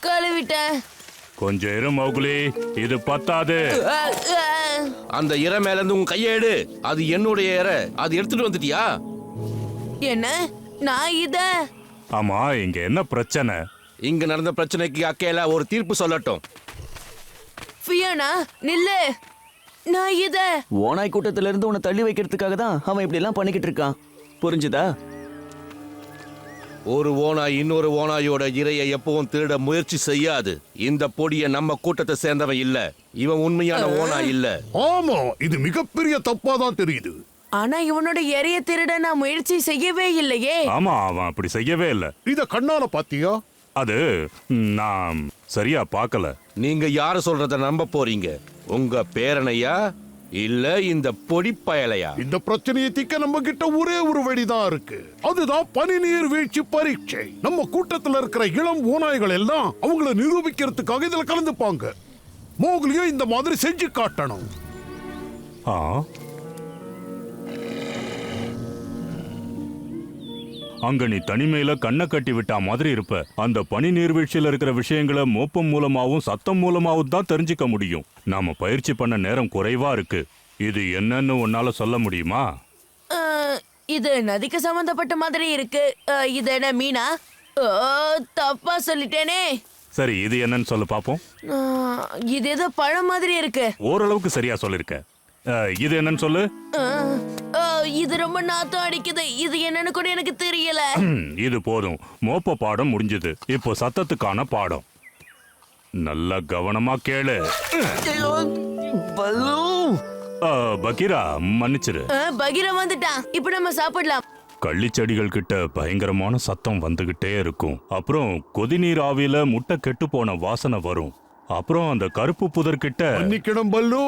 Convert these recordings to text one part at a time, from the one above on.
கழுவிட்டேன். கொஞ்சம் இரு மௌக்லி, இது பத்தாது. அந்த இறை மேல இருந்து உன் கையை எடு. அது என்னுடைய இறை. அது எடுத்துட்டு வந்துட்டியா? என்ன? நான் இத? ஆமா, இங்க என்ன பிரச்சனை? இங்க நடந்த பிரச்சனைக்கு அக்கேல ஒரு தீர்ப்பு சொல்லட்டும். ஃபியோனா, நில்லு. நான் இத? ஓனாய் கூட்டத்துல இருந்து உன்னை தள்ளி வைக்கிறதுக்காக தான் அவன் இப்படி எல்லாம் பண்ணிக்கிட்டு இருக்கான். புரிஞ்சுதா? ஒரு ஓனாய் இன்னொரு ஓனாயோட இரையை எப்பவும் திருட முயற்சி செய்யாது. இந்த பொடிய நம்ம கூட்டத்தை சேர்ந்தவன் இல்ல. இவன் உண்மையான ஓனாய் இல்ல. ஆமா, இது மிகப்பெரிய தப்பாதான் தெரியுது. ஆனா இவனோட எரிய திருட நான் முயற்சி செய்யவே இல்லையே. ஆமா, அவன் அப்படி செய்யவே இல்ல. இத கண்ணால பாத்தியா? அது நான் சரியா பார்க்கல. நீங்க யார சொல்றத நம்ப போறீங்க? உங்க பேரனையா இல்ல இந்த பொடி பயலையா? இந்த பிரச்சனையை தீர்க்க நம்ம கிட்ட ஒரே ஒரு வழிதான் இருக்கு. அதுதான் பனிநீர் வீழ்ச்சி பரீட்சை. நம்ம கூட்டத்துல இருக்கிற இளம் ஓநாய்கள் எல்லாம் அவங்கள நிரூபிக்கிறதுக்காக இதுல கலந்துப்பாங்க. மோக்லியும் இந்த மாதிரி செஞ்சு காட்டணும். ஆ, அங்க நீ தனிமையில கண்ணை கட்டி விட்டா மாதிரி இருப்ப. அந்த பனி நீர்வீழ்ச்சியில இருக்கிற விஷயங்களை மோப்பம் மூலமாவும் சத்தம் மூலமாவும் தான் தெரிஞ்சுக்க முடியும். நாம பயிற்சி பண்ண நேரம் குறைவா இருக்கு. இது என்னன்னு உன்னால சொல்ல முடியுமா? இது நதிக்கு சம்பந்தப்பட்ட மாதிரி இருக்கு. இது என்ன மீனா? தப்பா சொல்லிட்டேனே. சரி, இது என்னன்னு சொல்லு பாப்போம். இது ஏதோ பழம் மாதிரி இருக்கு. ஓரளவுக்கு சரியா சொல்லிருக்க. இது என்னன்னு சொல்லு. இது ரொம்ப நாத்தம் அடிக்குது. இது என்னன்னு கூட எனக்கு தெரியல. இது போதும். மோப்ப பாடம் முடிஞ்சது. இப்போ சத்தத்துக்கான பாடம். நல்ல கவனமா கேளு. பகீரா, மன்னிச்சிரு. பகீரா வந்துட்டான். இப்ப நம்ம சாப்பிடலாம். கள்ளிச்செடிகள் கிட்ட பயங்கரமான சத்தம் வந்துகிட்டே இருக்கும். அப்புறம் கொதிநீர் ஆவியில முட்டை கெட்டு போன வாசனை வரும். அப்புறம் அந்த கருப்பு புதர் கிட்ட மன்னிக்கணும் பல்லு,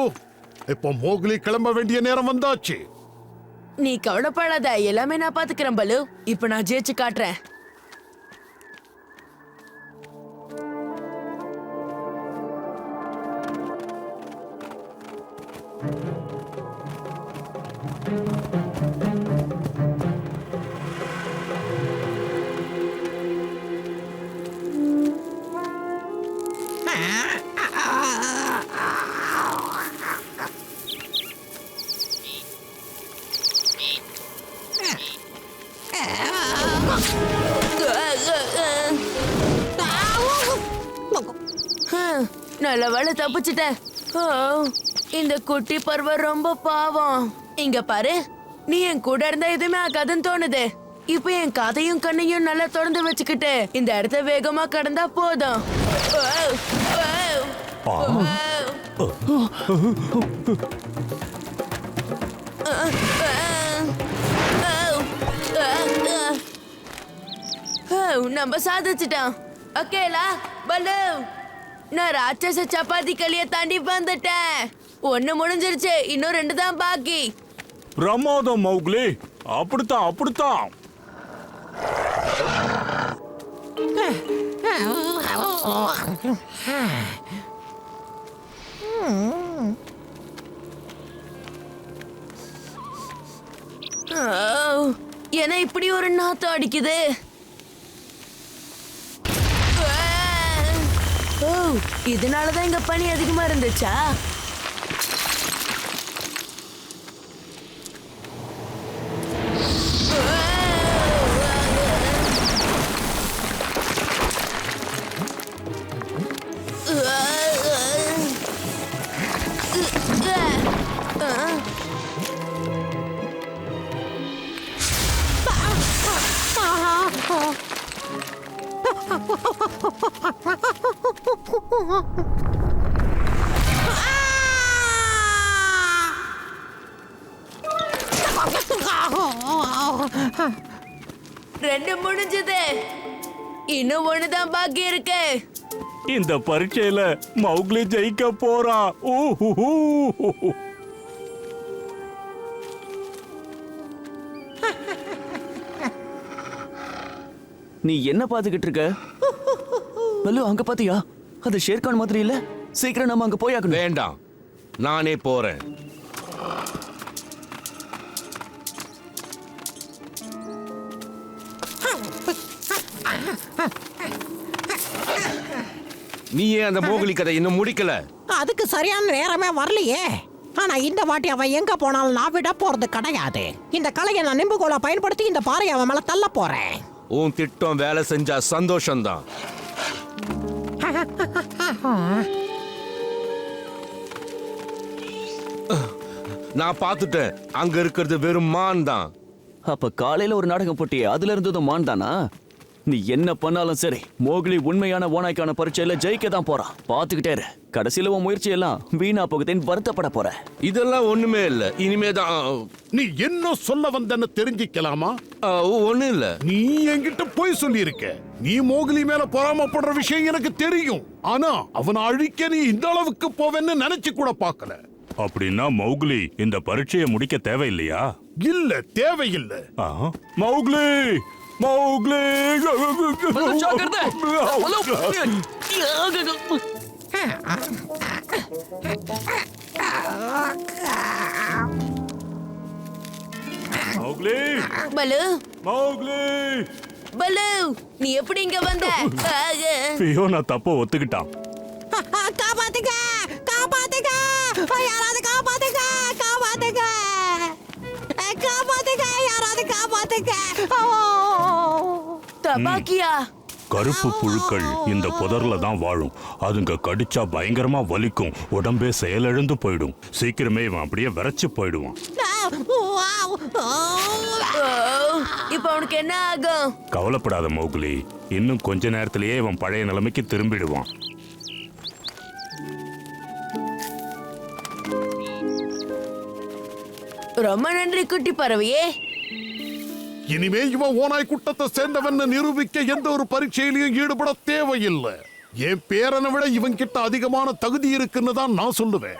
இப்போ மோக்லி கிளம்ப வேண்டிய நேரம் வந்தாச்சு. நீ கவலைப்படாத, எல்லாமே நான் பாத்துக்கிறேன் பலு. இப்ப நான் ஜெயிச்சு காட்டுறேன். நல்ல வேலை தப்பிச்சிட்டேன். இந்த குட்டி பருவம் ரொம்ப பாவம். இங்க பாரு, நீ என் கூட இருந்தா எதுவுமே ஆகாதுன்னு தோணுது. இப்ப என் காதையும் கண்ணையும் நல்லா திறந்து வச்சுக்கிட்டு இந்த இடத்த வேகமா கடந்தா போதும். நம்ம சாதிச்சிட்டோம். ஓகேலா பலு, நான் ராட்சச சப்பாத்தி களிய தாண்டி வந்துட்டேன். ஒண்ணு முடிஞ்சிருச்சு, இன்னும் 2 தான் பாக்கி. பிரமாதம் மௌக்லி. அப்படித்தான் அப்படித்தான். ஏன்னா இப்படி ஒரு நாத்தம் அடிக்குது. இதனாலதான் இங்க பனி அதிகமா இருந்துச்சா? ரெண்டு முடிஞ்சது, இன்னும் 1 தான் பாக்கி இருக்கு. இந்த பரீட்சையில மௌக்லி ஜெயிக்க போறான். நீ என்ன பாத்துக்கிட்டு இருக்க? பல்லு, அங்க பாத்தியா? அது ஷேர்கான் மாதிரி இல்ல. சீக்கிரம் நம்ம அங்க போயாக்கணும். வேண்டாம், நானே போறேன். நீ ஏன் அந்த மோகிலி கதை இன்னும் முடிக்கல? அதுக்கு சரியான நேரமே வரலையே. ஆனா இந்த வாட்டி அவன் எங்க போனாலும் நான் விட போறது கிடையாது. இந்த கலையை நான் நிம்புகோலை பயன்படுத்தி இந்த பாறையை அவன் மேல தள்ள போறேன். உன் திட்டம் வேலை செஞ்சா சந்தோஷம்தான். நான் பார்த்துட்டேன், அங்க இருக்கிறது வெறும் மான் தான். அப்ப காலையில ஒரு நாடகம் போட்டியே, அதுல இருந்ததும் மான் தானா? நீ என்ன பண்ணாலும் சரி, மோகிலி உண்மையான ஓநாய்க்கான பரீட்சையில ஜெயிக்க தான் போறான். பாத்துக்கிட்டே இரு. கடைசியில உன் முயற்சி எல்லாம் வீணா போகுதுன்னு வருத்தப்பட போற. இதெல்லாம் ஒண்ணுமே இல்ல. இனிமேதான். நீ என்ன சொல்ல வந்தன்னு தெரிஞ்சுக்கலாமா? ஒண்ணும் இல்ல. நீ என்கிட்ட போய் சொல்லி இருக்க. நீ மோகிலி மேல பொறாமப்படுற விஷயம் எனக்கு தெரியும். ஆனா அவனை அழிக்க நீ இந்த அளவுக்கு போவேன்னு நினைச்சு கூட பார்க்கல. அப்படின்னா மௌக்லி இந்த பரீட்சையை முடிக்க தேவையில்லையா? இல்ல, தேவையில்லை. மௌக்லி, மௌக்லி, ஜாக்கிரதை. மௌக்லி, பலு, மௌக்லி. பலு, நீ எப்படி இங்க வந்த? ஃபியோனா தப்ப ஒத்துக்கிட்டான். காப்பாத்துங்க, காப்பாத்துங்க, யாராவது காப்பாத்துங்க, காப்பாத்துங்க, காப்பாத்துங்க, யாராவது காப்பாத்துங்க. தபாக்கியா? கருப்பு புழுக்கள் இந்த புதர்ல தான் வாழும். அதுங்க கடிச்சா பயங்கரமா வலிக்கும், உடம்பே செயலிழந்து போயிடும். சீக்கிரமே இவன் அப்படியே விரைச்சு போயிடுவான். இப்ப அவனுக்கு என்ன ஆகும்? கவலைப்படாத மௌக்லி, இன்னும் கொஞ்ச நேரத்திலேயே இவன் பழைய நிலைமைக்கு திரும்பிடுவான். ரொம்ப நன்றி குட்டி பறவையே. இனிமே இவன் ஓநாய் கூட்டத்தை சேர்ந்தவன் நிரூபிக்க எந்த ஒரு பரீட்சையிலையும் ஈடுபட தேவையில்லை. என் பேரனை விட இவன் கிட்ட அதிகமான தகுதி இருக்குன்னு தான் நான் சொல்லுவேன்.